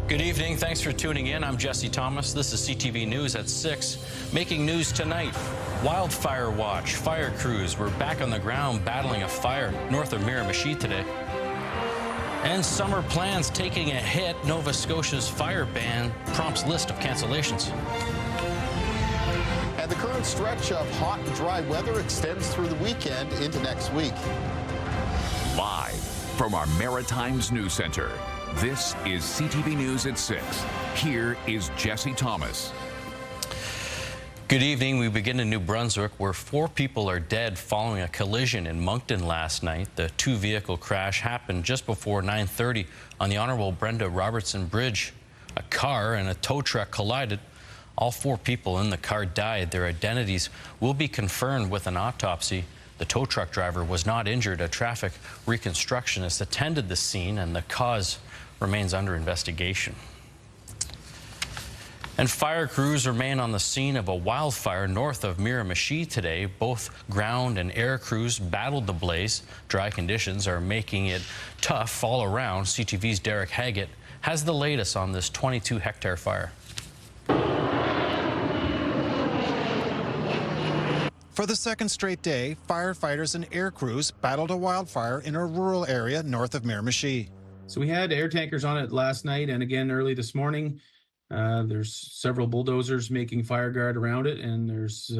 Good evening. Thanks for tuning in. I'm Jesse Thomas. This is CTV News at 6. Making news tonight. Wildfire watch. Fire crews were back on the ground battling a fire north of Miramichi today. And summer plans taking a hit. Nova Scotia's fire ban prompts list of cancellations. And the current stretch of hot and dry weather extends through the weekend into next week. Live from our Maritimes News Center, this is CTV News at 6. Here is Jesse Thomas. Good evening. We begin in New Brunswick, where 4 people are dead following a collision in Moncton last night. The 2-vehicle crash happened just before 9:30 on the Honorable Brenda Robertson Bridge. A car and a tow truck collided. All 4 people in the car died. Their identities will be confirmed with an autopsy. The tow truck driver was not injured. A traffic reconstructionist attended the scene, and the cause remains under investigation. And fire crews remain on the scene of a wildfire north of Miramichi today. Both ground and air crews battled the blaze. Dry conditions are making it tough all around. CTV's Derek Haggett has the latest on this 22-hectare fire. For the second straight day, firefighters and air crews battled a wildfire in a rural area north of Miramichi. So we had air tankers on it last night and again early this morning. There's several bulldozers making fire guard around it, and there's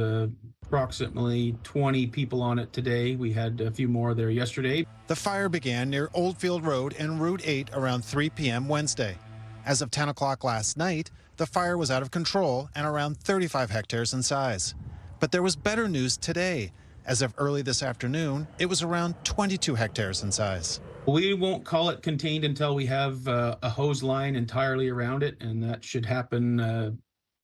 approximately 20 people on it today. We had a few more there yesterday. The fire began near Oldfield Road and Route 8 around 3 p.m. Wednesday. As of 10 o'clock last night, the fire was out of control and around 35 hectares in size. But there was better news today. As of early this afternoon, it was around 22 hectares in size. We won't call it contained until we have a hose line entirely around it, and that should happen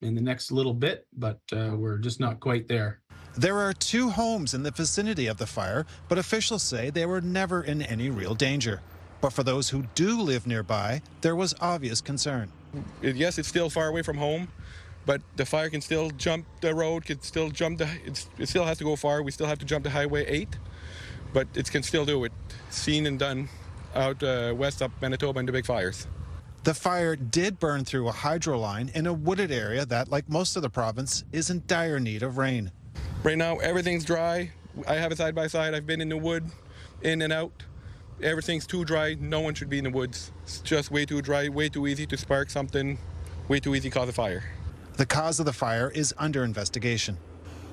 in the next little bit, but we're just not quite there. There are 2 homes in the vicinity of the fire, but officials say they were never in any real danger. But for those who do live nearby, there was obvious concern. Yes, it's still far away from home, but the fire can still jump the road, can still jump it still has to go far. We still have to jump to Highway 8, but it can still do it. Seen and done out west up Manitoba into big fires. The fire did burn through a hydro line in a wooded area that, like most of the province, is in dire need of rain. Right now, everything's dry. I have it side by side. I've been in the wood, in and out. Everything's too dry. No one should be in the woods. It's just way too dry, way too easy to spark something, way too easy to cause a fire. The cause of the fire is under investigation.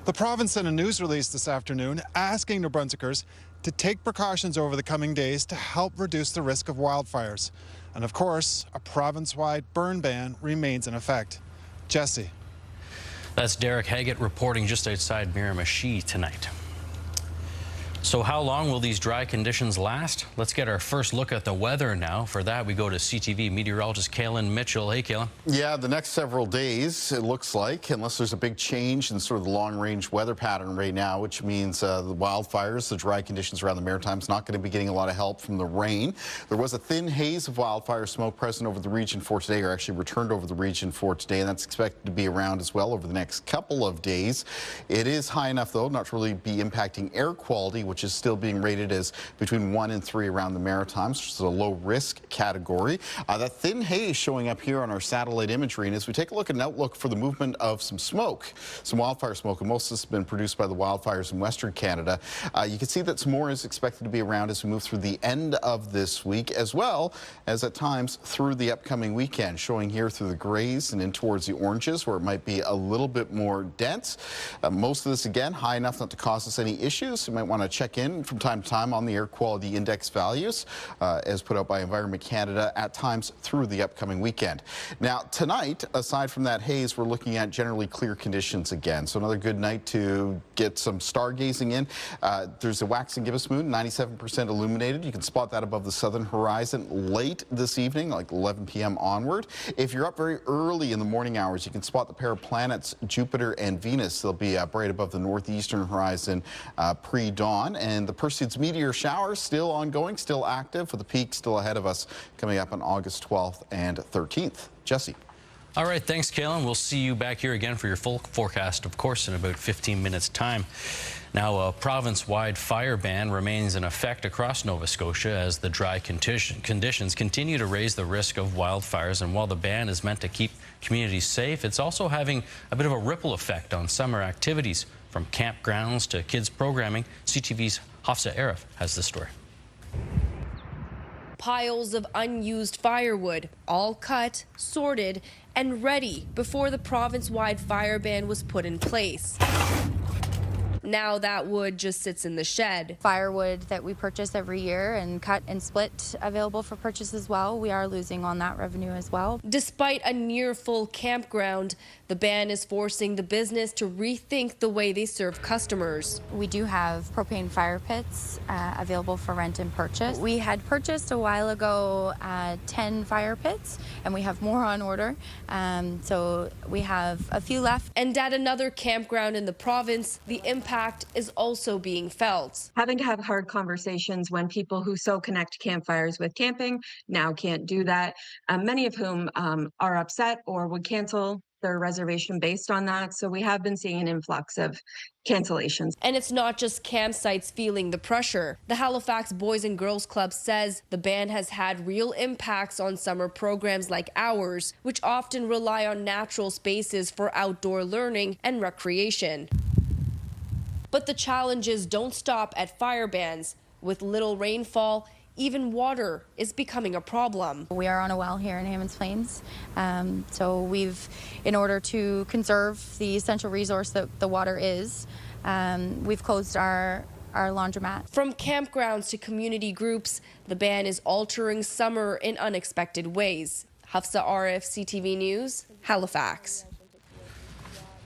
The province sent a news release this afternoon asking New Brunswickers to take precautions over the coming days to help reduce the risk of wildfires. And of course, a province-wide burn ban remains in effect. Jesse. That's Derek Haggett reporting just outside Miramichi tonight. So how long will these dry conditions last? Let's get our first look at the weather now. For that, we go to CTV meteorologist Kaylin Mitchell. Hey, Kaylin. Yeah, the next several days, it looks like, unless there's a big change in sort of the long-range weather pattern right now, which means the wildfires, the dry conditions around the Maritimes, not going to be getting a lot of help from the rain. There was a thin haze of wildfire smoke present over the region for today, or actually returned over the region for today, and that's expected to be around as well over the next couple of days. It is high enough, though, not to really be impacting air quality, which is still being rated as between 1 and 3 around the Maritimes, which is a low-risk category. That thin haze showing up here on our satellite imagery, and as we take a look at an outlook for the movement of some smoke, some wildfire smoke, and most of this has been produced by the wildfires in Western Canada, you can see that some more is expected to be around as we move through the end of this week, as well as at times through the upcoming weekend, showing here through the grays and in towards the oranges, where it might be a little bit more dense. Most of this, again, high enough not to cause us any issues. You might want to check in from time to time on the air quality index values as put out by Environment Canada at times through the upcoming weekend. Now tonight, aside from that haze, we're looking at generally clear conditions again. So another good night to get some stargazing in. There's a waxing gibbous moon, 97% illuminated. You can spot that above the southern horizon late this evening, like 11 p.m. onward. If you're up very early in the morning hours, you can spot the pair of planets, Jupiter and Venus. They'll be bright above the northeastern horizon pre-dawn. And the Perseids meteor showers still ongoing, still active, with the peak still ahead of us coming up on August 12th and 13th. Jesse. All right, thanks, Kalen. We'll see you back here again for your full forecast, of course, in about 15 minutes' time. Now, a province-wide fire ban remains in effect across Nova Scotia as the dry conditions continue to raise the risk of wildfires. And while the ban is meant to keep communities safe, it's also having a bit of a ripple effect on summer activities, from campgrounds to kids programming. CTV's Hafsa Arif has the story. Piles of unused firewood, all cut, sorted, and ready before the province-wide fire ban was put in place. Now that wood just sits in the shed. Firewood that we purchase every year and cut and split available for purchase as well. We are losing on that revenue as well. Despite a near full campground, the ban is forcing the business to rethink the way they serve customers. We do have propane fire pits available for rent and purchase. We had purchased a while ago 10 fire pits, and we have more on order. So we have a few left. And at another campground in the province, the impact is also being felt. Having to have hard conversations when people who so connect campfires with camping now can't do that, many of whom are upset or would cancel their reservation based on that. So we have been seeing an influx of cancellations. And it's not just campsites feeling the pressure. The Halifax Boys and Girls Club says the ban has had real impacts on summer programs like ours, which often rely on natural spaces for outdoor learning and recreation. But the challenges don't stop at fire bans. With little rainfall, even water is becoming a problem. We are on a well here in Hammonds Plains. So in order to conserve the essential resource that the water is, we've closed our laundromat. From campgrounds to community groups, the ban is altering summer in unexpected ways. Hafsa Arif, CTV News, Halifax.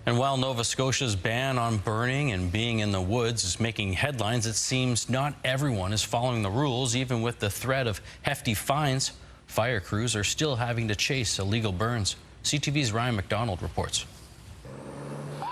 And while Nova Scotia's ban on burning and being in the woods is making headlines, it seems not everyone is following the rules. Even with the threat of hefty fines, fire crews are still having to chase illegal burns. CTV's Ryan McDonald reports.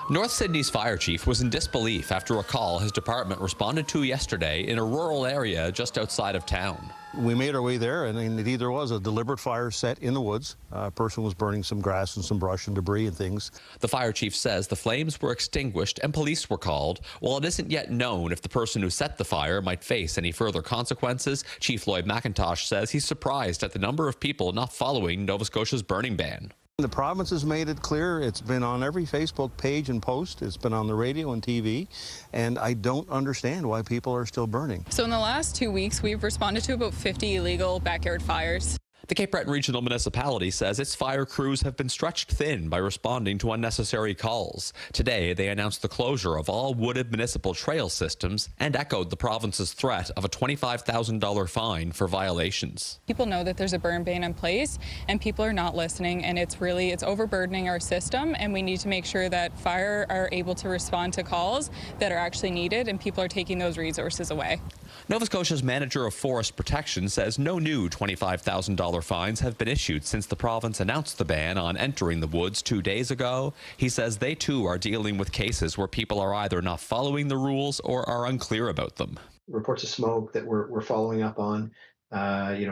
North Sydney's fire chief was in disbelief after a call his department responded to yesterday in a rural area just outside of town. We made our way there, and indeed there was a deliberate fire set in the woods. A person was burning some grass and some brush and debris and things. The fire chief says the flames were extinguished and police were called. While it isn't yet known if the person who set the fire might face any further consequences, Chief Lloyd McIntosh says he's surprised at the number of people not following Nova Scotia's burning ban. The province has made it clear. It's been on every Facebook page and post. It's been on the radio and TV. And I don't understand why people are still burning. So in the last 2 weeks, we've responded to about 50 illegal backyard fires. The Cape Breton Regional Municipality says its fire crews have been stretched thin by responding to unnecessary calls. Today, they announced the closure of all wooded municipal trail systems and echoed the province's threat of a $25,000 fine for violations. People know that there's a burn ban in place and people are not listening, and it's overburdening our system, and we need to make sure that fire are able to respond to calls that are actually needed, and people are taking those resources away. Nova Scotia's manager of forest protection says no new $25,000 fines have been issued since the province announced the ban on entering the woods 2 days ago. He says they too are dealing with cases where people are either not following the rules or are unclear about them. Reports of smoke that we're following up on.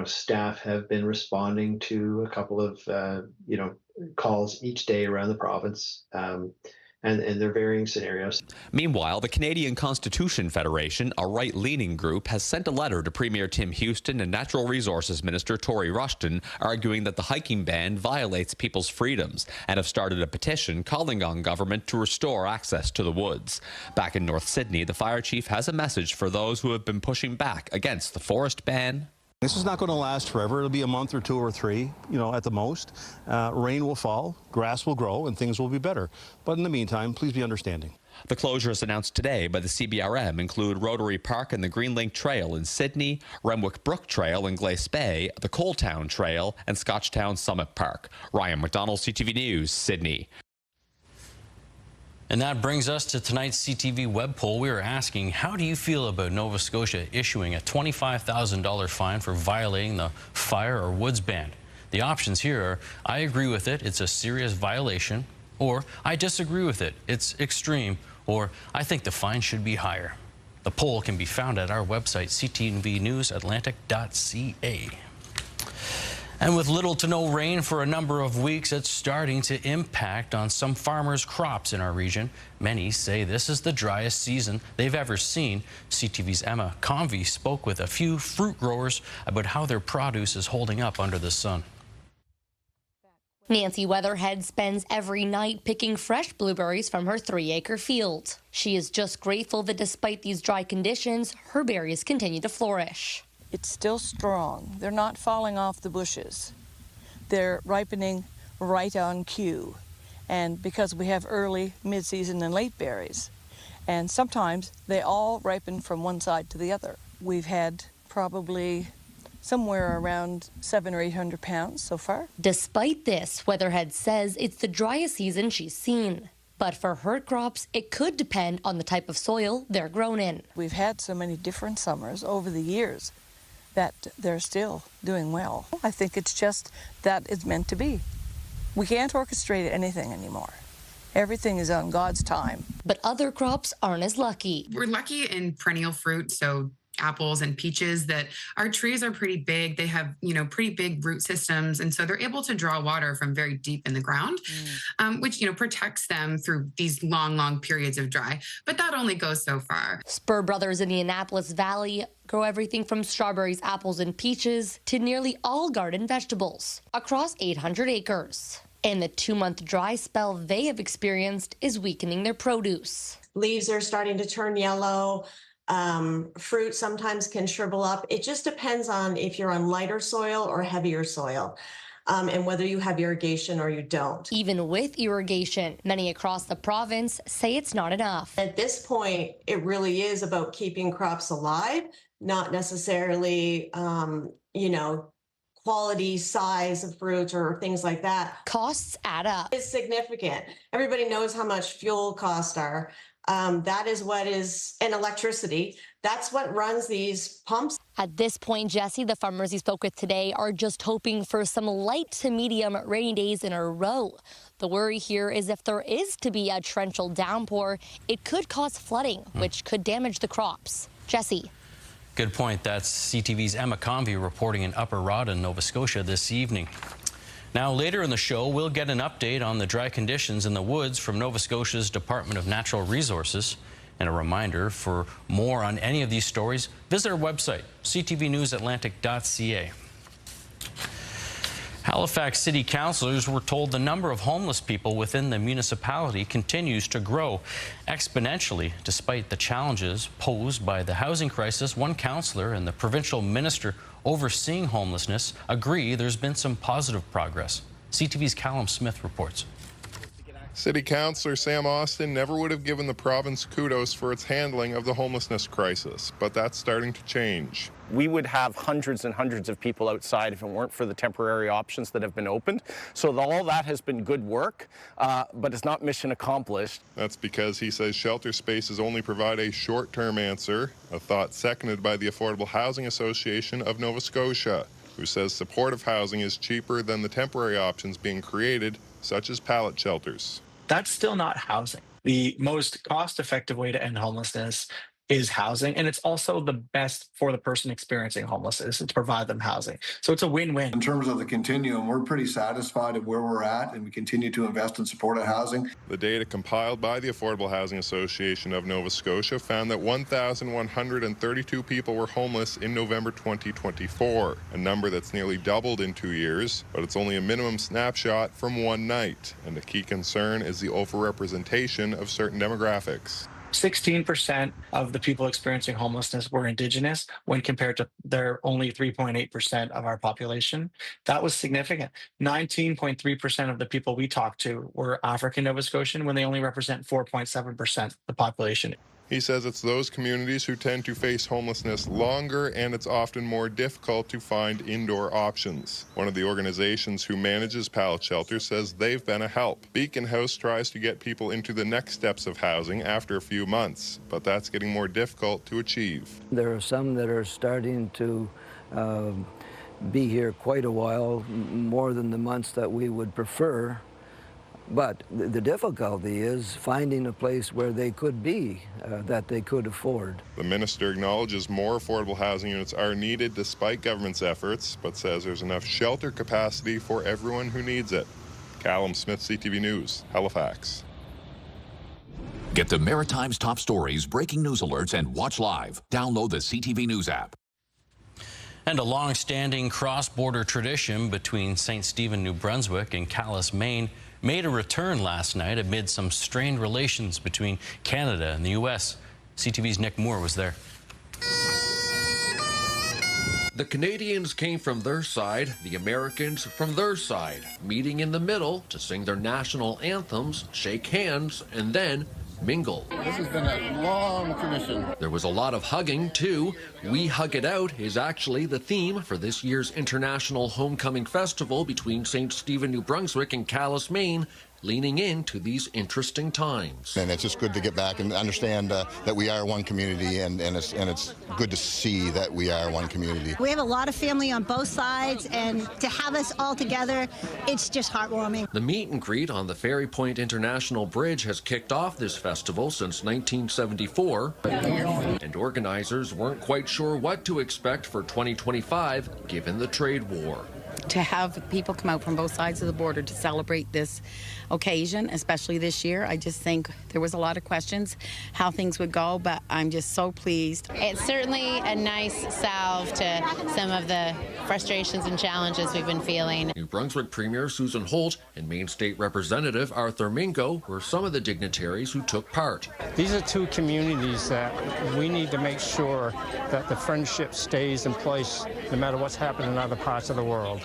Staff have been responding to a couple of calls each day around the province. And their varying scenarios. Meanwhile, the Canadian Constitution Federation, a right-leaning group, has sent a letter to Premier Tim Houston and Natural Resources Minister Tory Rushton, arguing that the hiking ban violates people's freedoms, and have started a petition calling on government to restore access to the woods. Back in North Sydney, the fire chief has a message for those who have been pushing back against the forest ban. This is not going to last forever. It'll be a month or 2 or 3, at the most. Rain will fall, grass will grow, and things will be better. But in the meantime, please be understanding. The closures announced today by the CBRM include Rotary Park and the Greenlink Trail in Sydney, Renwick Brook Trail in Glace Bay, the Coaltown Trail, and Scotchtown Summit Park. Ryan McDonald, CTV News, Sydney. And that brings us to tonight's CTV web poll. We were asking, how do you feel about Nova Scotia issuing a $25,000 fine for violating the fire or woods ban? The options here are, I agree with it, it's a serious violation, or I disagree with it, it's extreme, or I think the fine should be higher. The poll can be found at our website, ctvnewsatlantic.ca. And with little to no rain for a number of weeks, it's starting to impact on some farmers' crops in our region. Many say this is the driest season they've ever seen. CTV's Emma Convey spoke with a few fruit growers about how their produce is holding up under the sun. Nancy Weatherhead spends every night picking fresh blueberries from her 3-acre field. She is just grateful that despite these dry conditions, her berries continue to flourish. It's still strong. They're not falling off the bushes. They're ripening right on cue. And because we have early, mid-season, and late berries, and sometimes they all ripen from one side to the other. We've had probably somewhere around 700 or 800 pounds so far. Despite this, Weatherhead says it's the driest season she's seen. But for her crops, it could depend on the type of soil they're grown in. We've had so many different summers over the years that they're still doing well. I think it's just that it's meant to be. We can't orchestrate anything anymore. Everything is on God's time. But other crops aren't as lucky. We're lucky in perennial fruit, so apples and peaches, that our trees are pretty big. They have, pretty big root systems. And so they're able to draw water from very deep in the ground, which, protects them through these long, long periods of dry. But that only goes so far. Spur Brothers in the Annapolis Valley grow everything from strawberries, apples, and peaches to nearly all garden vegetables across 800 acres. And the 2-month dry spell they have experienced is weakening their produce. Leaves are starting to turn yellow. Fruit sometimes can shrivel up. It just depends on if you're on lighter soil or heavier soil, and whether you have irrigation or you don't. Even with irrigation, many across the province say it's not enough. At this point, it really is about keeping crops alive, not necessarily, quality, size of fruit or things like that. Costs add up. It's significant. Everybody knows how much fuel costs are. That is what is, and electricity, that's what runs these pumps. At this point, Jesse, the farmers he spoke with today are just hoping for some light to medium rainy days in a row. The worry here is if there is to be a torrential downpour, it could cause flooding, which could damage the crops. Jesse. Good point. That's CTV's Emma Convey reporting in Upper Rawdon, Nova Scotia this evening. Now, later in the show, we'll get an update on the dry conditions in the woods from Nova Scotia's Department of Natural Resources. And a reminder, for more on any of these stories, visit our website, ctvnewsatlantic.ca. Halifax City Councillors were told the number of homeless people within the municipality continues to grow exponentially despite the challenges posed by the housing crisis. One councillor and the provincial minister overseeing homelessness agree there's been some positive progress. CTV's Callum Smith reports. City Councillor Sam Austin never would have given the province kudos for its handling of the homelessness crisis, but that's starting to change. We would have hundreds and hundreds of people outside if it weren't for the temporary options that have been opened. So all that has been good work, but it's not mission accomplished. That's because he says shelter spaces only provide a short-term answer, a thought seconded by the Affordable Housing Association of Nova Scotia, who says supportive housing is cheaper than the temporary options being created, such as pallet shelters. That's still not housing. The most cost-effective way to end homelessness is housing, and it's also the best for the person experiencing homelessness to provide them housing. So it's a win-win. In terms of the continuum, we're pretty satisfied of where we're at, and we continue to invest in supportive housing. The data compiled by the Affordable Housing Association of Nova Scotia found that 1,132 people were homeless in November 2024, a number that's nearly doubled in 2 years, but it's only a minimum snapshot from one night, and the key concern is the overrepresentation of certain demographics. 16% of the people experiencing homelessness were Indigenous when compared to their only 3.8% of our population. That was significant. 19.3% of the people we talked to were African Nova Scotian when they only represent 4.7% of the population. He says it's those communities who tend to face homelessness longer, and it's often more difficult to find indoor options. One of the organizations who manages pallet shelters says they've been a help. Beacon House tries to get people into the next steps of housing after a few months, but that's getting more difficult to achieve. There are some that are starting to be here quite a while, more than the months that we would prefer. But the difficulty is finding a place where they could be, that they could afford. The minister acknowledges more affordable housing units are needed despite government's efforts, but says there's enough shelter capacity for everyone who needs it. Callum Smith, CTV News, Halifax. Get the Maritime's top stories, breaking news alerts, and watch live. Download the CTV News app. And a long-standing cross-border tradition between St. Stephen, New Brunswick and Calais, Maine made a return last night amid some strained relations between Canada and the U.S. CTV's Nick Moore was there. The Canadians came from their side, the Americans from their side, meeting in the middle to sing their national anthems, shake hands, and then mingle. This has been a long tradition. There was a lot of hugging, too. We Hug It Out is actually the theme for this year's International Homecoming Festival between St. Stephen, New Brunswick and Calais, Maine, leaning into these interesting times. And it's just good to get back and understand that we are one community, and it's good to see that we are one community. We have a lot of family on both sides, and to have us all together, it's just heartwarming. The meet and greet on the Ferry Point International Bridge has kicked off this festival since 1974, and organizers weren't quite sure what to expect for 2025 given the trade war. To have people come out from both sides of the border to celebrate this occasion, especially this year, I just think there was a lot of questions how things would go, but I'm just so pleased. It's certainly a nice salve to some of the frustrations and challenges we've been feeling. New Brunswick Premier Susan Holt and Maine State Representative Arthur Mingo were some of the dignitaries who took part. These are two communities that we need to make sure that the friendship stays in place no matter what's happening in other parts of the world.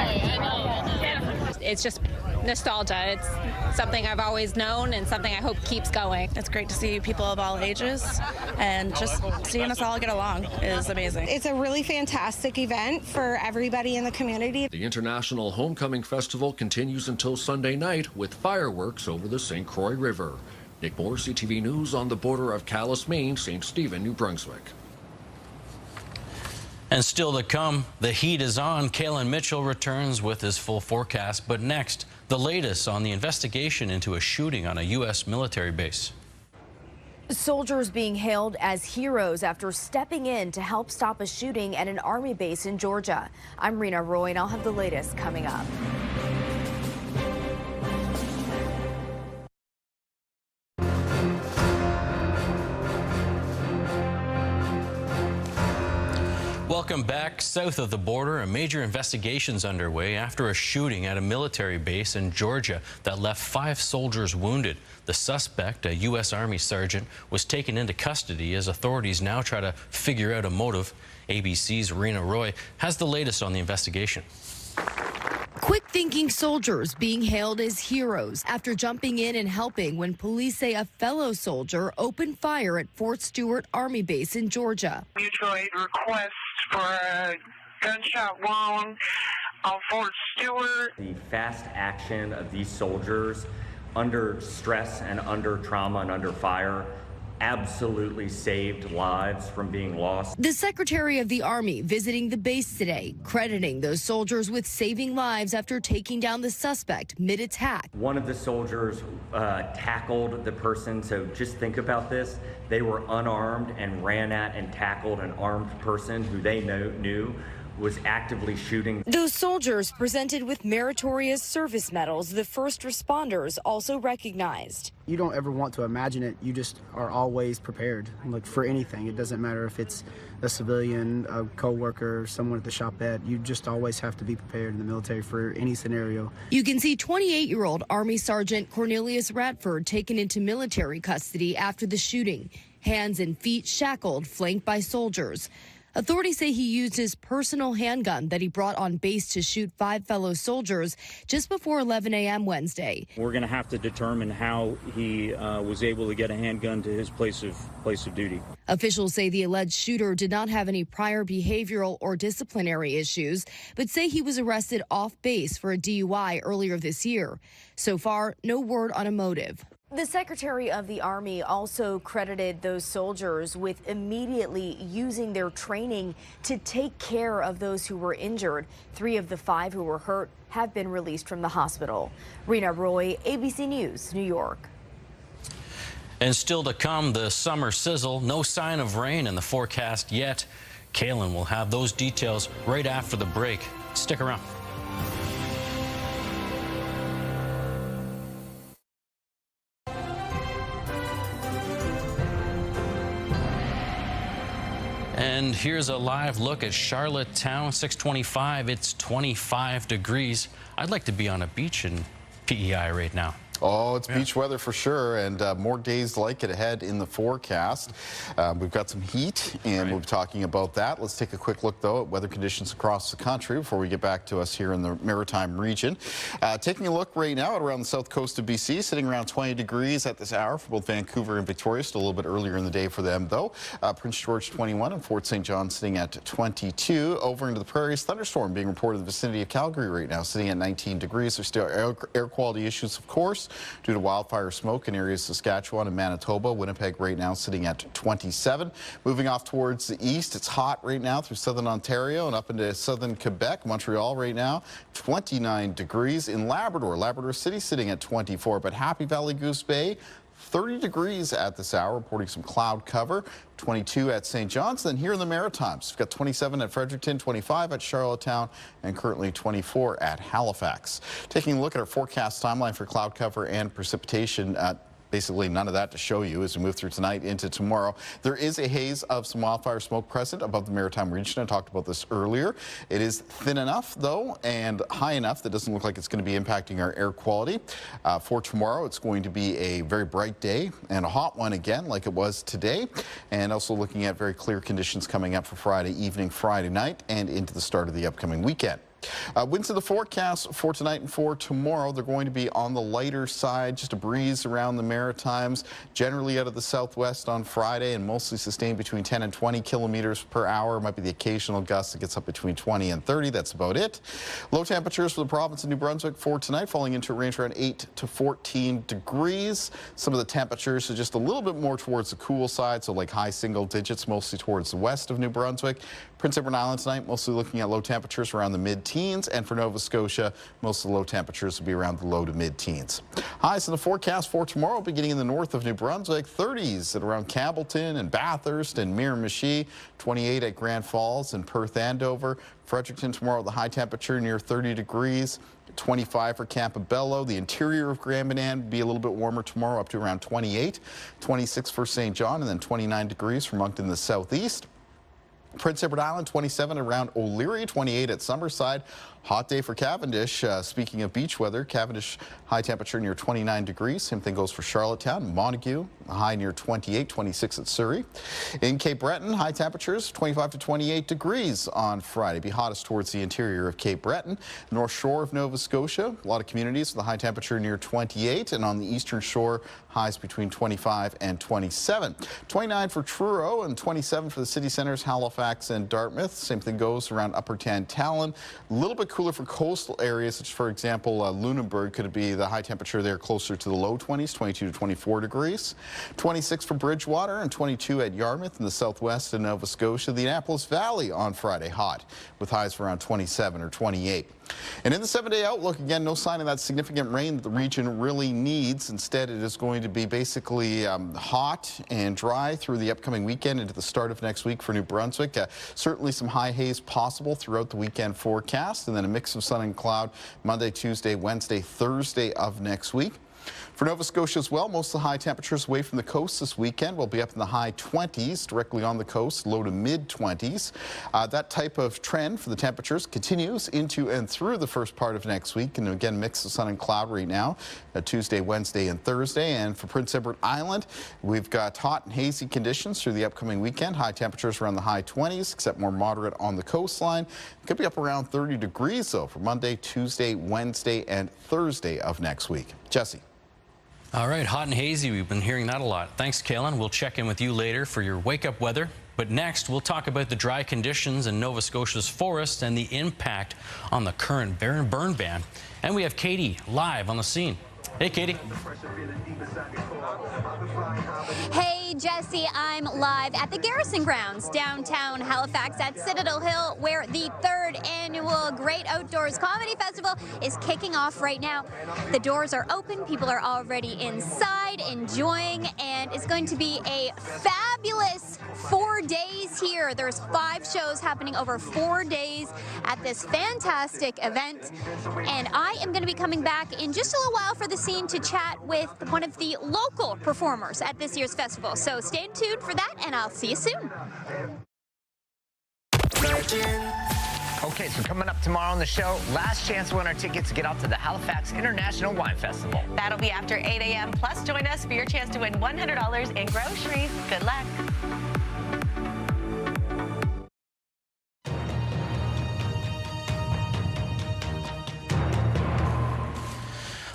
It's just nostalgia. It's something I've always known and something I hope keeps going. It's great to see people of all ages, and just seeing us all get along is amazing. It's a really fantastic event for everybody in the community. The International Homecoming Festival continues until Sunday night with fireworks over the St. Croix River. Nick Moore, CTV News, on the border of Calais, Maine, St. Stephen, New Brunswick. And still to come, the heat is on. Kalen Mitchell returns with his full forecast. But next, the latest on the investigation into a shooting on a U.S. military base. Soldiers being hailed as heroes after stepping in to help stop a shooting at an Army base in Georgia. I'm Rena Roy, and I'll have the latest coming up. Welcome back. South of the border, a major investigation's underway after a shooting at a military base in Georgia that left 5 soldiers wounded. The suspect, a U.S. Army sergeant, was taken into custody as authorities now try to figure out a motive. ABC's Rena Roy has the latest on the investigation. Quick-thinking soldiers being hailed as heroes after jumping in and helping when police say a fellow soldier opened fire at Fort Stewart Army Base in Georgia. Mutual aid request for a gunshot wound on Fort Stewart. The fast action of these soldiers under stress and under trauma and under fire absolutely saved lives from being lost. The Secretary of the Army visiting the base today, crediting those soldiers with saving lives after taking down the suspect mid-attack. One of the soldiers tackled the person, so just think about this. They were unarmed and ran at and tackled an armed person who they knew was actively shooting. Those soldiers presented with meritorious service medals, the first responders also recognized. You don't ever want to imagine it. You just are always prepared, like for anything. It doesn't matter if it's a civilian, a co-worker, someone at the shopette. You just always have to be prepared in the military for any scenario. You can see 28-year-old Army Sergeant Cornelius Radford taken into military custody after the shooting. Hands and feet shackled, flanked by soldiers. Authorities say he used his personal handgun that he brought on base to shoot 5 fellow soldiers just before 11 a.m. Wednesday. We're going to have to determine how he was able to get a handgun to his place of duty. Officials say the alleged shooter did not have any prior behavioral or disciplinary issues, but say he was arrested off base for a DUI earlier this year. So far, no word on a motive. The Secretary of the Army also credited those soldiers with immediately using their training to take care of those who were injured. 3 of the 5 who were hurt have been released from the hospital. Rena Roy, ABC News, New York. And still to come, the summer sizzle. No sign of rain in the forecast yet. Kaylin will have those details right after the break. Stick around. And here's a live look at Charlottetown, 625. It's 25 degrees. I'd like to be on a beach in PEI right now. Oh, it's beach weather for sure, and more days like it ahead in the forecast. We've got some heat, and we'll be talking about that. Let's take a quick look, though, at weather conditions across the country before we get back to us here in the Maritime region. Taking a look right now at around the south coast of BC, sitting around 20 degrees at this hour for both Vancouver and Victoria. Still a little bit earlier in the day for them, though. Prince George 21 and Fort St. John sitting at 22. Over into the prairies, thunderstorm being reported in the vicinity of Calgary right now, sitting at 19 degrees. There's still air quality issues, of course, due to wildfire smoke in areas of Saskatchewan and Manitoba. Winnipeg right now sitting at 27. Moving off towards the east, it's hot right now through southern Ontario and up into southern Quebec. Montreal right now, 29 degrees. In Labrador, Labrador City sitting at 24, but Happy Valley Goose Bay, 30 degrees at this hour, reporting some cloud cover. 22 at St. John's. Then here in the Maritimes, we've got 27 at Fredericton, 25 at Charlottetown, and currently 24 at Halifax. Taking a look at our forecast timeline for cloud cover and precipitation. Basically none of that to show you as we move through tonight into tomorrow. There is a haze of some wildfire smoke present above the Maritime region. I talked about this earlier. It is thin enough, though, and high enough that doesn't look like it's going to be impacting our air quality. For tomorrow, it's going to be a very bright day and a hot one again, like it was today. And also looking at very clear conditions coming up for Friday evening, Friday night, and into the start of the upcoming weekend. Winds in the forecast for tonight and for tomorrow. They're going to be on the lighter side, just a breeze around the Maritimes, generally out of the southwest on Friday and mostly sustained between 10 and 20 kilometers per hour. Might be the occasional gust that gets up between 20 and 30. That's about it. Low temperatures for the province of New Brunswick for tonight, falling into a range around 8 to 14 degrees. Some of the temperatures are just a little bit more towards the cool side, so like high single digits, mostly towards the west of New Brunswick. Prince Edward Island tonight, mostly looking at low temperatures around the mid-teens, and for Nova Scotia, most of the low temperatures will be around the low to mid-teens. Highs in the forecast for tomorrow, beginning in the north of New Brunswick, 30s at around Campbellton and Bathurst and Miramichi, 28 at Grand Falls and Perth Andover. Fredericton tomorrow, the high temperature near 30 degrees. 25 for Campobello. The interior of Grand Manan will be a little bit warmer tomorrow, up to around 28. 26 for St. John, and then 29 degrees for Moncton in the southeast. Prince Edward Island, 27 around O'Leary, 28 at Summerside. Hot day for Cavendish. Speaking of beach weather, Cavendish high temperature near 29 degrees. Same thing goes for Charlottetown. Montague, high near 28, 26 at Surrey. In Cape Breton, high temperatures 25 to 28 degrees on Friday. Be hottest towards the interior of Cape Breton. North shore of Nova Scotia, a lot of communities with a high temperature near 28, and on the eastern shore, highs between 25 and 27. 29 for Truro and 27 for the city centers, Halifax and Dartmouth. Same thing goes around Upper Tantallon. A little bit cooler for coastal areas, such for example, Lunenburg could be the high temperature there closer to the low 20s, 22 to 24 degrees. 26 for Bridgewater and 22 at Yarmouth in the southwest of Nova Scotia. The Annapolis Valley on Friday hot with highs around 27 or 28. And in the 7-day outlook, again, no sign of that significant rain that the region really needs. Instead, it is going to be basically hot and dry through the upcoming weekend into the start of next week for New Brunswick. Certainly some high haze possible throughout the weekend forecast, and then a mix of sun and cloud Monday, Tuesday, Wednesday, Thursday of next week. For Nova Scotia as well, most of the high temperatures away from the coast this weekend will be up in the high 20s, directly on the coast, low to mid 20s. That type of trend for the temperatures continues into and through the first part of next week. And again, mix of sun and cloud right now, Tuesday, Wednesday, and Thursday. And for Prince Edward Island, we've got hot and hazy conditions through the upcoming weekend. High temperatures around the high 20s, except more moderate on the coastline. It could be up around 30 degrees, though, for Monday, Tuesday, Wednesday, and Thursday of next week. Jesse. All right, hot and hazy. We've been hearing that a lot. Thanks, Kaylin. We'll check in with you later for your wake-up weather. But next, we'll talk about the dry conditions in Nova Scotia's forests and the impact on the current burn ban. And we have Katie live on the scene. Hey, Katie. Hey, Jesse, I'm live at the Garrison Grounds, downtown Halifax at Citadel Hill, where the 3rd annual Great Outdoors Comedy Festival is kicking off right now. The doors are open, people are already inside enjoying, and it's going to be a fabulous 4 days here. There's 5 shows happening over 4 days at this fantastic event, and I am going to be coming back in just a little while for the scene to chat with one of the local performers at this year's festival. So stay tuned for that, and I'll see you soon. Okay, so coming up tomorrow on the show, last chance to win our tickets to get out to the Halifax International Wine Festival. That'll be after 8 a.m. Plus, join us for your chance to win $100 in groceries. Good luck.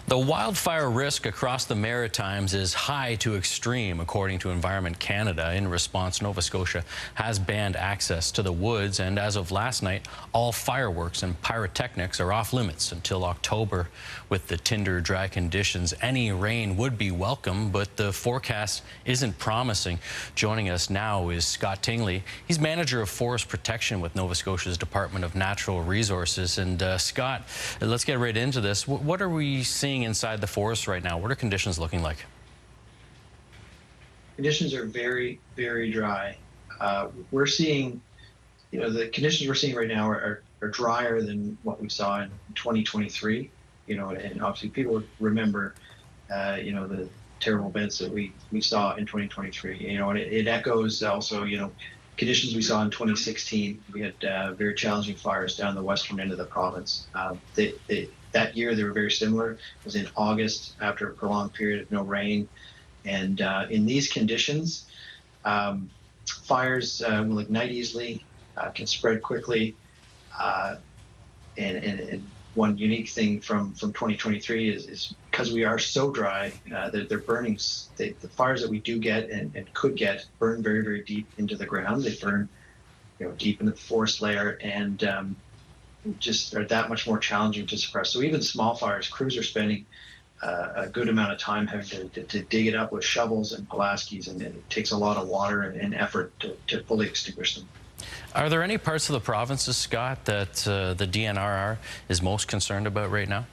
The wildfire risk across the Maritimes is high to extreme, according to Environment Canada. In response, Nova Scotia has banned access to the woods, and as of last night, all fireworks and pyrotechnics are off limits until October. With the tinder dry conditions, any rain would be welcome, but the forecast isn't promising. Joining us now is Scott Tingley. He's manager of forest protection with Nova Scotia's Department of Natural Resources. And Scott, let's get right into this. What are we seeing inside the forest right now? What are conditions looking like? Conditions are very, very dry. We're seeing, the conditions we're seeing right now are drier than what we saw in 2023. And obviously people remember, the terrible events that we saw in 2023. And it echoes also, conditions we saw in 2016. We had very challenging fires down the western end of the province. That year, they were very similar. It was in August after a prolonged period of no rain. And in these conditions, fires will ignite easily, can spread quickly. And one unique thing from 2023 is because we are so dry, they're burning. The fires that we do get and could get burn very, very deep into the ground. They burn deep into the forest layer, and just are that much more challenging to suppress. So even small fires, crews are spending a good amount of time having to dig it up with shovels and Pulaskis, and it takes a lot of water and effort to fully extinguish them. Are there any parts of the provinces, Scott, that the DNRR is most concerned about right now?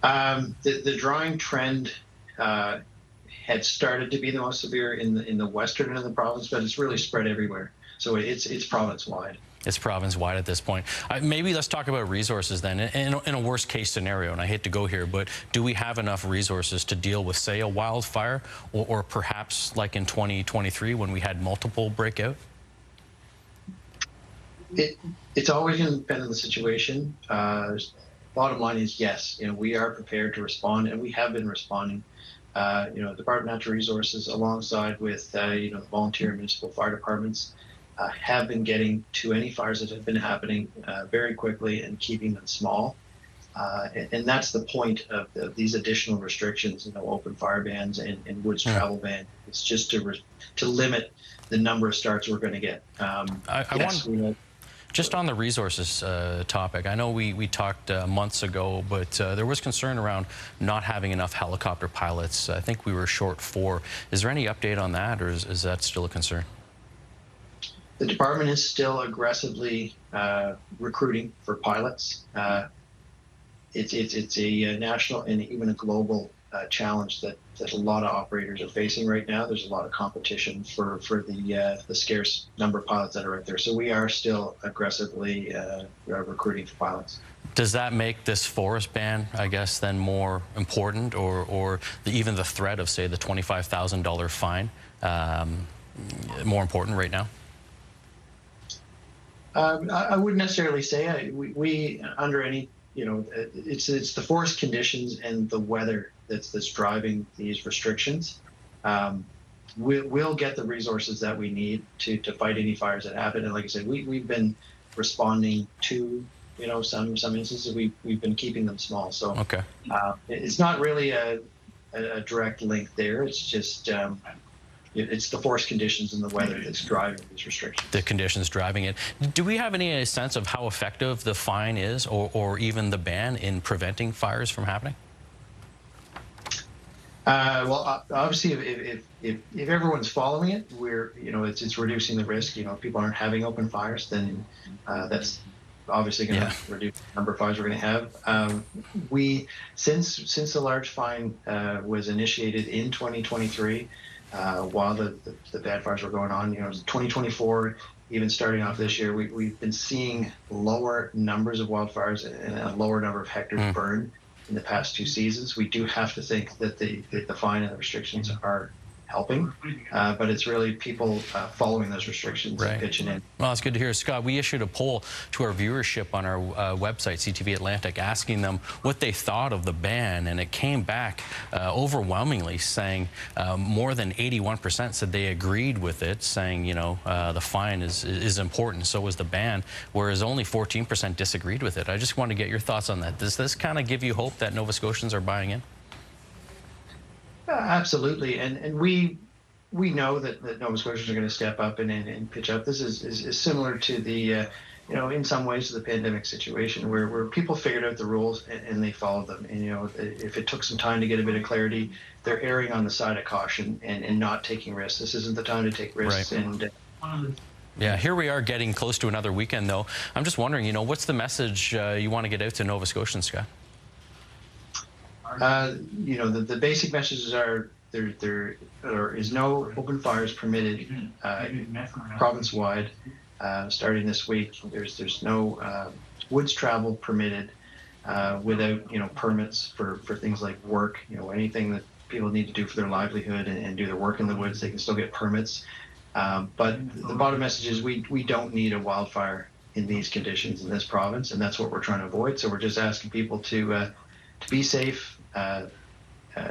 The drying trend had started to be the most severe in the western end of the province, but it's really spread everywhere. So it's province-wide. It's province-wide at this point. Maybe let's talk about resources then. In a worst-case scenario, and I hate to go here, but do we have enough resources to deal with, say, a wildfire, or perhaps like in 2023 when we had multiple breakout? It's always going to depend on the situation. Bottom line is yes, we are prepared to respond, and we have been responding. The Department of Natural Resources, alongside with the volunteer and municipal fire departments, have been getting to any fires that have been happening very quickly and keeping them small. And that's the point of these additional restrictions, open fire bans and woods travel ban. It's just to limit the number of starts we're going to get. Just on the resources topic, I know we talked months ago, but there was concern around not having enough helicopter pilots. I think we were short 4. Is there any update on that, or is that still a concern? The department is still aggressively recruiting for pilots. It's a national and even a global challenge that a lot of operators are facing right now. There's a lot of competition for the scarce number of pilots that are out there. So we are still aggressively recruiting for pilots. Does that make this forest ban, I guess, then more important, or even the threat of, say, the $25,000 fine more important right now? I wouldn't necessarily say we under any, it's the forest conditions and the weather that's driving these restrictions. We'll get the resources that we need to fight any fires that happen. And like I said, we've been responding to some instances. We've been keeping them small. So okay. It's not really a direct link there. It's just it's the forest conditions and the weather that's driving these restrictions. The conditions driving it. Do we have any sense of how effective the fine is, or even the ban in preventing fires from happening? Well, obviously, if everyone's following it, it's reducing the risk. If people aren't having open fires, then that's obviously going to reduce the number of fires we're going to have. Since the large fine was initiated in 2023, while the bad fires were going on, 2024, even starting off this year, we've been seeing lower numbers of wildfires and a lower number of hectares burned in the past 2 seasons. We do have to think that the fine and the restrictions are helping, but it's really people following those restrictions and pitching in. Well, it's good to hear. Scott, we issued a poll to our viewership on our website, CTV Atlantic, asking them what they thought of the ban, and it came back overwhelmingly saying more than 81% said they agreed with it, saying, the fine is important, so is the ban, whereas only 14% disagreed with it. I just want to get your thoughts on that. Does this kind of give you hope that Nova Scotians are buying in? Absolutely, and we know that Nova Scotians are going to step up and pitch up. This is similar to the, in some ways to the pandemic situation where people figured out the rules and they followed them. And, if it took some time to get a bit of clarity, they're erring on the side of caution and not taking risks. This isn't the time to take risks. Right. And yeah, here we are getting close to another weekend, though. I'm just wondering, what's the message you want to get out to Nova Scotians, Scott? The basic messages are there is no open fires permitted province-wide starting this week. There's no woods travel permitted without permits for things like work. Anything that people need to do for their livelihood and do their work in the woods, they can still get permits. But the bottom message is we don't need a wildfire in these conditions in this province, and that's what we're trying to avoid. So we're just asking people to be safe.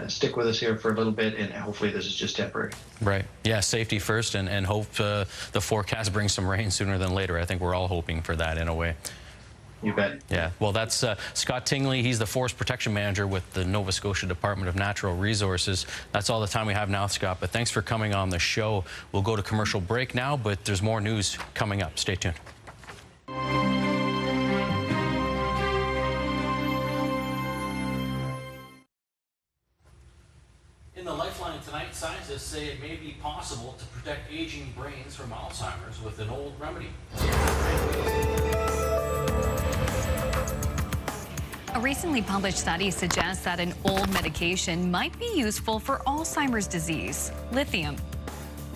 Stick with us here for a little bit, and hopefully this is just temporary. Right. Yeah, safety first, and hope the forecast brings some rain sooner than later. I think we're all hoping for that in a way. You bet. Yeah. Well, that's Scott Tingley. He's the Forest Protection Manager with the Nova Scotia Department of Natural Resources. That's all the time we have now, Scott, but thanks for coming on the show. We'll go to commercial break now, but there's more news coming up. Stay tuned. In the Lifeline tonight, scientists say it may be possible to protect aging brains from Alzheimer's with an old remedy. A recently published study suggests that an old medication might be useful for Alzheimer's disease: lithium.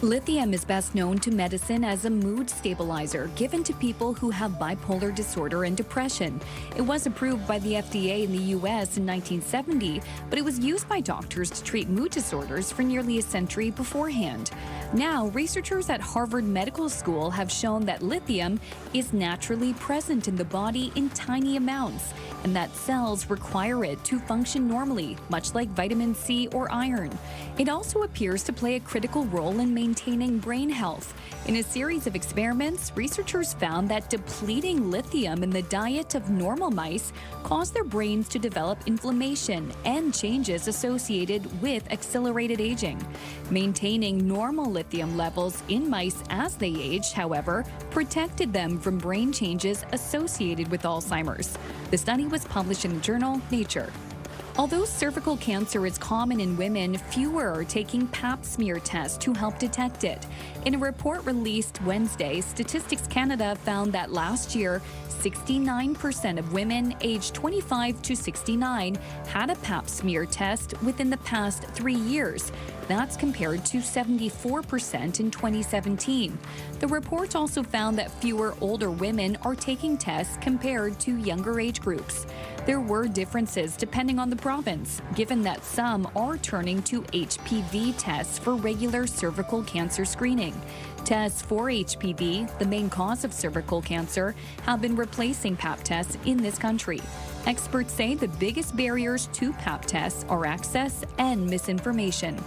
Lithium is best known to medicine as a mood stabilizer given to people who have bipolar disorder and depression. It was approved by the FDA in the U.S. in 1970, but it was used by doctors to treat mood disorders for nearly a century beforehand. Now, researchers at Harvard Medical School have shown that lithium is naturally present in the body in tiny amounts, and that cells require it to function normally, much like vitamin C or iron. It also appears to play a critical role in maintaining brain health. In a series of experiments, researchers found that depleting lithium in the diet of normal mice caused their brains to develop inflammation and changes associated with accelerated aging. Maintaining normal lithium levels in mice as they aged, however, protected them from brain changes associated with Alzheimer's. The study was published in the journal Nature. Although cervical cancer is common in women, fewer are taking Pap smear tests to help detect it. In a report released Wednesday, Statistics Canada found that last year, 69% of women aged 25 to 69 had a Pap smear test within the past 3 years. That's compared to 74% in 2017. The report also found that fewer older women are taking tests compared to younger age groups. There were differences depending on the province, given that some are turning to HPV tests for regular cervical cancer screening. Tests for HPV, the main cause of cervical cancer, have been replacing Pap tests in this country. Experts say the biggest barriers to Pap tests are access and misinformation.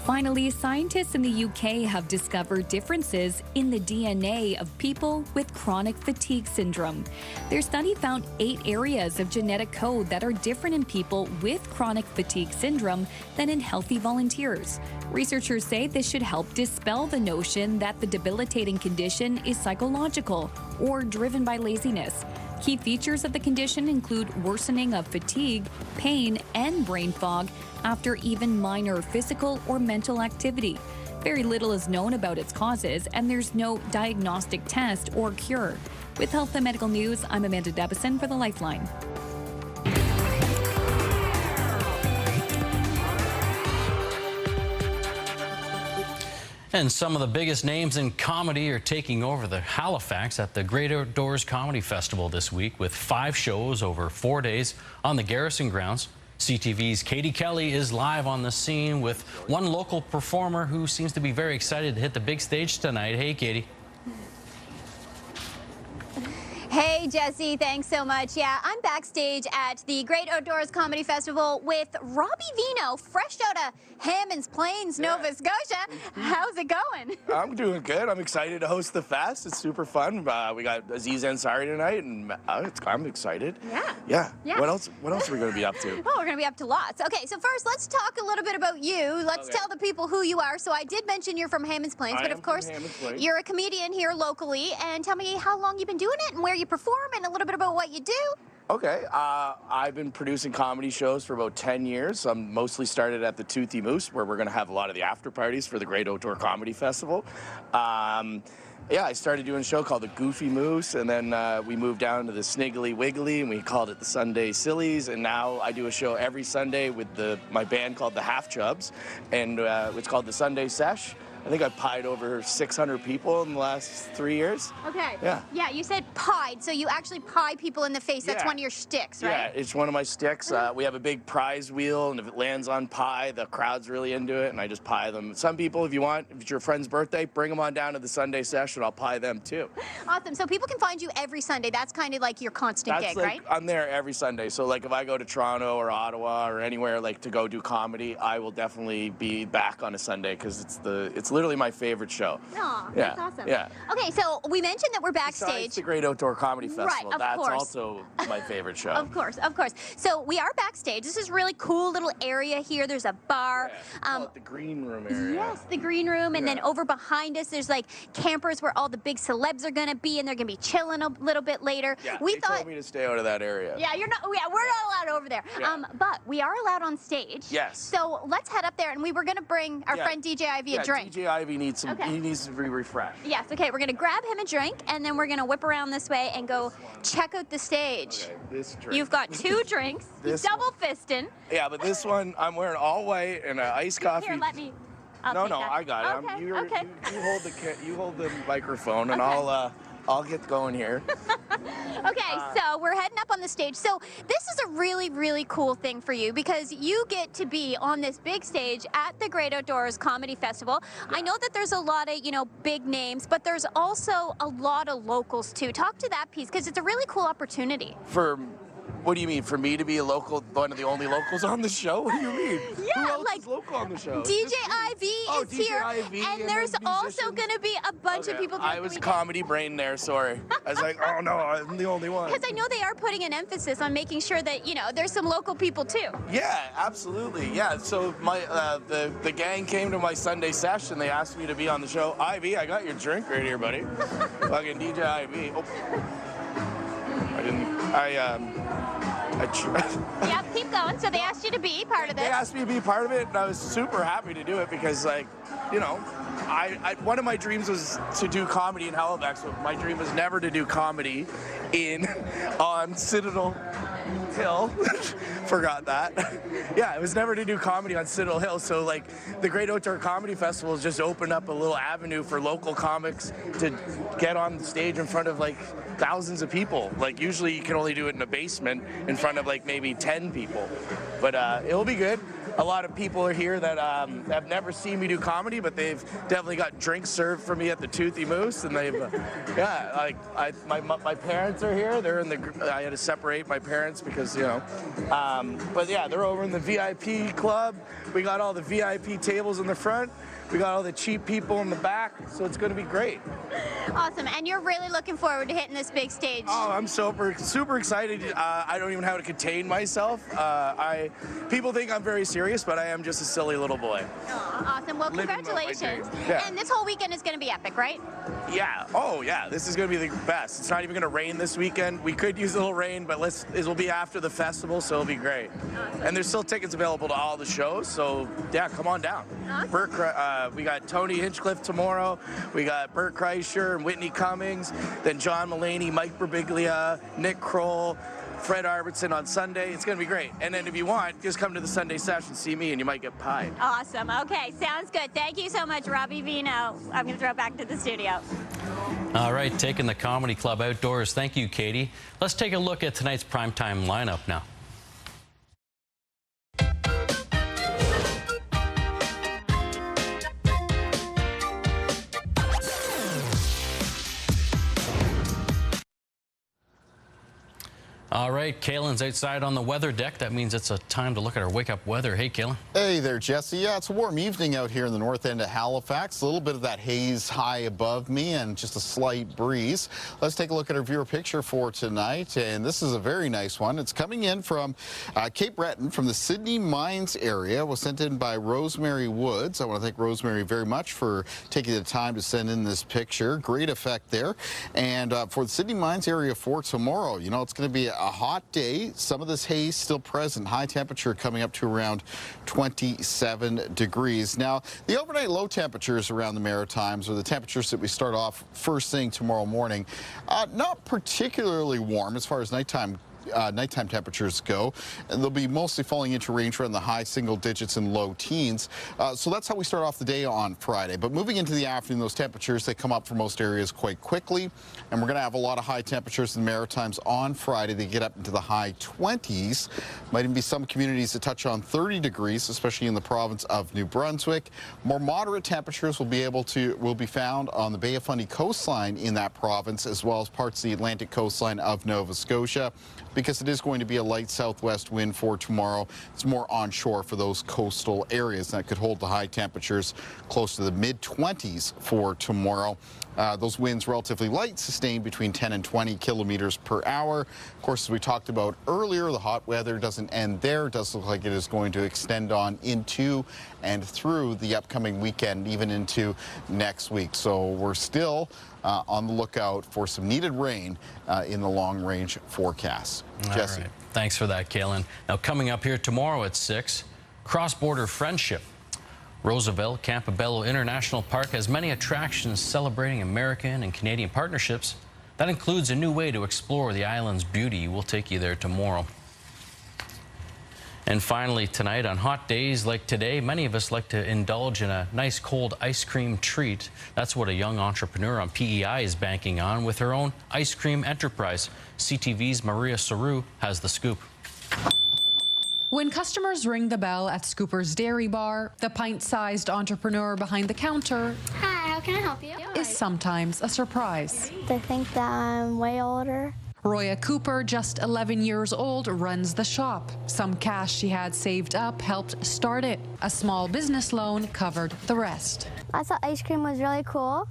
Finally, scientists in the UK have discovered differences in the DNA of people with chronic fatigue syndrome. Their study found 8 areas of genetic code that are different in people with chronic fatigue syndrome than in healthy volunteers. Researchers say this should help dispel the notion that the debilitating condition is psychological or driven by laziness. Key features of the condition include worsening of fatigue, pain, and brain fog after even minor physical or mental activity. Very little is known about its causes, and there's no diagnostic test or cure. With Health and Medical News, I'm Amanda Debison for the Lifeline. And some of the biggest names in comedy are taking over the Halifax at the Great Outdoors Comedy Festival this week with 5 shows over 4 days on the Garrison grounds. CTV's Katie Kelly is live on the scene with one local performer who seems to be very excited to hit the big stage tonight. Hey, Katie. Hey, Jesse, thanks so much. Yeah, I'm backstage at the Great Outdoors Comedy Festival with Robbie Vino, fresh out of Hammonds Plains, Nova Scotia. How's it going? I'm doing good. I'm excited to host the fest. It's super fun. We got Aziz Ansari tonight, and I'm excited. Yeah. What else are we going to be up to? Oh, we're going to be up to lots. Okay, so first, let's talk a little bit about you. Let's tell the people who you are. So I did mention you're from Hammonds Plains, but of course, you're a comedian here locally. And tell me how long you've been doing it and where you perform and a little bit about what you do. Okay, I've been producing comedy shows for about 10 years. I'm mostly started at the Toothy Moose, where we're going to have a lot of the after parties for the Great Outdoor Comedy Festival. Yeah, I started doing a show called the Goofy Moose, and then we moved down to the Sniggly Wiggly, and we called it the Sunday Sillies, and now I do a show every Sunday with my band called the Half Chubs, and it's called the Sunday Sesh. I think I pied over 600 people in the last 3 years. Okay. Yeah. Yeah, you said pied, so you actually pie people in the face. That's one of your shticks, right? Yeah, it's one of my sticks. We have a big prize wheel, and if it lands on pie, the crowd's really into it, and I just pie them. Some people, if you want, if it's your friend's birthday, bring them on down to the Sunday session. I'll pie them too. Awesome. So people can find you every Sunday. That's kind of like your constant gig, right? I'm there every Sunday. So like if I go to Toronto or Ottawa or anywhere like to go do comedy, I will definitely be back on a Sunday because it's literally my favorite show. Aw, yeah. That's awesome. Yeah. Okay, so we mentioned that we're backstage. Besides the Great Outdoor Comedy Festival, of that's course. also my favorite show. Of course, of course. So we are backstage. This is a really cool little area here. There's a bar. Call it the green room area. Yes, the green room. And then over behind us, there's like campers where all the big celebs are going to be, and they're going to be chilling a little bit later. Yeah, they told me to stay out of that area. Yeah, we're not allowed over there. Yeah. But we are allowed on stage. Yes. So let's head up there, and we were going to bring our friend DJ Ivy a drink. DJ Ivy needs some. Okay. He needs to be refreshed. Yes. Okay. We're going to grab him a drink, and then we're going to whip around this way and go check out the stage. Okay, this drink. You've got 2 drinks. Double fisting. Yeah, but this one I'm wearing all white and an iced coffee. Here, let me. I'll no, take no, that. I got it. Okay. You hold the microphone, and I'll get going here. Okay, so we're heading up on the stage. So this is a really, really cool thing for you because you get to be on this big stage at the Great Outdoors Comedy Festival. Yeah. I know that there's a lot of, big names, but there's also a lot of locals too. Talk to that piece because it's a really cool opportunity. What do you mean? For me to be a local, one of the only locals on the show? What do you mean? Yeah, who else is local on the show? DJ Ivy is here, and there's also going to be a bunch of people. I was comedy brain there. Sorry. I was like, oh no, I'm the only one. Because I know they are putting an emphasis on making sure that there's some local people too. Yeah, absolutely. Yeah. So my the gang came to my Sunday session. They asked me to be on the show. Ivy, I got your drink right here, buddy. Fucking DJ Ivy. Oh. Yep, keep going. So they asked you to be part of this. They asked me to be part of it, and I was super happy to do it because, one of my dreams was to do comedy in Halifax, but my dream was never to do comedy on Citadel Hill. Forgot that. Yeah, it was never to do comedy on Citadel Hill. So the Great Outdoor Comedy Festival has just opened up a little avenue for local comics to get on the stage in front of thousands of people. Usually you can only do it in a basement in front of maybe 10 people. But it'll be good. A lot of people are here that have never seen me do comedy, but they've definitely got drinks served for me at the Toothy Moose, and they've, my parents are here. They're in I had to separate my parents because, but yeah, they're over in the VIP club. We got all the VIP tables in the front. We got all the cheap people in the back, so it's going to be great. Awesome. And you're really looking forward to hitting this big stage. Oh, I'm super excited. I don't even know how to contain myself. People think I'm very serious, but I am just a silly little boy. Awesome. Well, congratulations. Yeah. And this whole weekend is going to be epic, right? Yeah. Oh, yeah. This is going to be the best. It's not even going to rain this weekend. We could use a little rain, but it will be after the festival, so it'll be great. Awesome. And there's still tickets available to all the shows, so yeah, come on down. Awesome. We got Tony Hinchcliffe tomorrow. We got Bert Kreischer and Whitney Cummings. Then John Mulaney, Mike Birbiglia, Nick Kroll, Fred Arvidsson on Sunday. It's going to be great. And then if you want, just come to the Sunday session, see me, and you might get pied. Awesome. Okay, sounds good. Thank you so much, Robbie Vino. I'm going to throw it back to the studio. All right, taking the Comedy Club outdoors. Thank you, Katie. Let's take a look at tonight's primetime lineup now. All right, Kaylin's outside on the weather deck. That means it's a time to look at our wake-up weather. Hey, Kaylin. Hey there, Jesse. Yeah, it's a warm evening out here in the north end of Halifax. A little bit of that haze high above me and just a slight breeze. Let's take a look at our viewer picture for tonight. And this is a very nice one. It's coming in from Cape Breton from the Sydney Mines area. It was sent in by Rosemary Woods. I want to thank Rosemary very much for taking the time to send in this picture. Great effect there. And for the Sydney Mines area for tomorrow, you know, it's going to be a hot day. Some of this haze still present. High temperature coming up to around 27 degrees. Now, the overnight low temperatures around the Maritimes, or the temperatures that we start off first thing tomorrow morning, not particularly warm as far as nighttime temperatures go, and they'll be mostly falling into range around the high single digits and low teens. So that's how we start off the day on Friday. But moving into the afternoon, those temperatures, they come up for most areas quite quickly, and we're going to have a lot of high temperatures in the Maritimes on Friday. They get up into the high 20s. Might even be some communities that touch on 30 degrees, especially in the province of New Brunswick. More moderate temperatures will be found on the Bay of Fundy coastline in that province, as well as parts of the Atlantic coastline of Nova Scotia, because it is going to be a light southwest wind for tomorrow. It's more onshore for those coastal areas, and that could hold the high temperatures close to the mid-20s for tomorrow. Those winds relatively light, sustained between 10 and 20 kilometers per hour. Of course, as we talked about earlier, the hot weather doesn't end there. It does look like it is going to extend on into and through the upcoming weekend, even into next week. So we're still on the lookout for some needed rain in the long-range forecast. Jesse. Right. Thanks for that, Kaylin. Now, coming up here tomorrow at 6, cross-border friendship. Roosevelt Campobello International Park has many attractions celebrating American and Canadian partnerships. That includes a new way to explore the island's beauty. We'll take you there tomorrow. And finally, tonight, on hot days like today, many of us like to indulge in a nice cold ice cream treat. That's what a young entrepreneur on PEI is banking on with her own ice cream enterprise. CTV's Maria Saru has the scoop. When customers ring the bell at Scooper's Dairy Bar, the pint-sized entrepreneur behind the counter Hi, how can I help you? is sometimes a surprise. They think that I'm way older. Roya Cooper, just 11 years old, runs the shop. Some cash she had saved up helped start it. A small business loan covered the rest. I thought ice cream was really cool.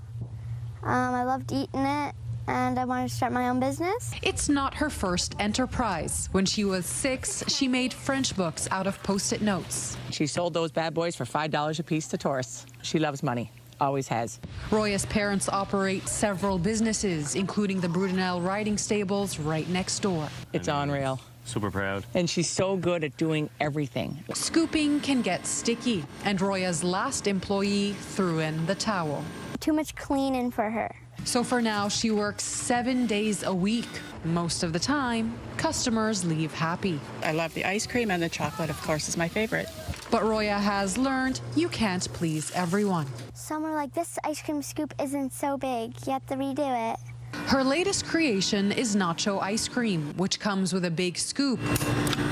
I loved eating it, and I wanted to start my own business. It's not her first enterprise. When she was 6, she made French books out of Post-it notes. She sold those bad boys for $5 a piece to tourists. She loves money. Always has. Roya's parents operate several businesses, including the Brudenell riding stables right next door. It's unreal. Super proud. And she's so good at doing everything. Scooping can get sticky, and Roya's last employee threw in the towel. Too much cleaning for her. So for now, she works 7 days a week. Most of the time, customers leave happy. I love the ice cream, and the chocolate, of course, is my favorite. But Roya has learned you can't please everyone. Some are like, this ice cream scoop isn't so big. You have to redo it. Her latest creation is nacho ice cream, which comes with a big scoop,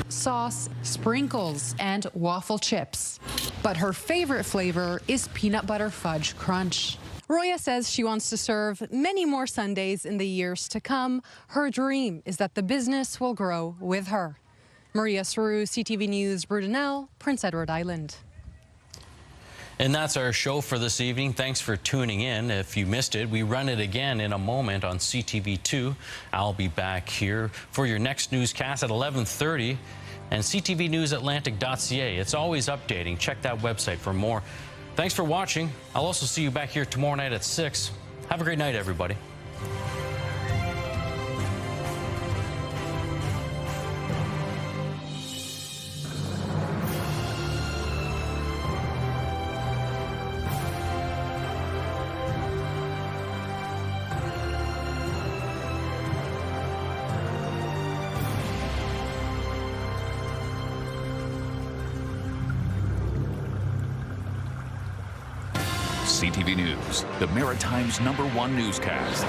sauce, sprinkles, and waffle chips. But her favorite flavor is peanut butter fudge crunch. Roya says she wants to serve many more Sundays in the years to come. Her dream is that the business will grow with her. Maria Saru, CTV News, Brudenell, Prince Edward Island. And that's our show for this evening. Thanks for tuning in. If you missed it, we run it again in a moment on CTV2. I'll be back here for your next newscast at 11:30 and ctvnewsatlantic.ca. It's always updating. Check that website for more. Thanks for watching. I'll also see you back here tomorrow night at 6. Have a great night, everybody. CTV News, the Maritime's #1 newscast.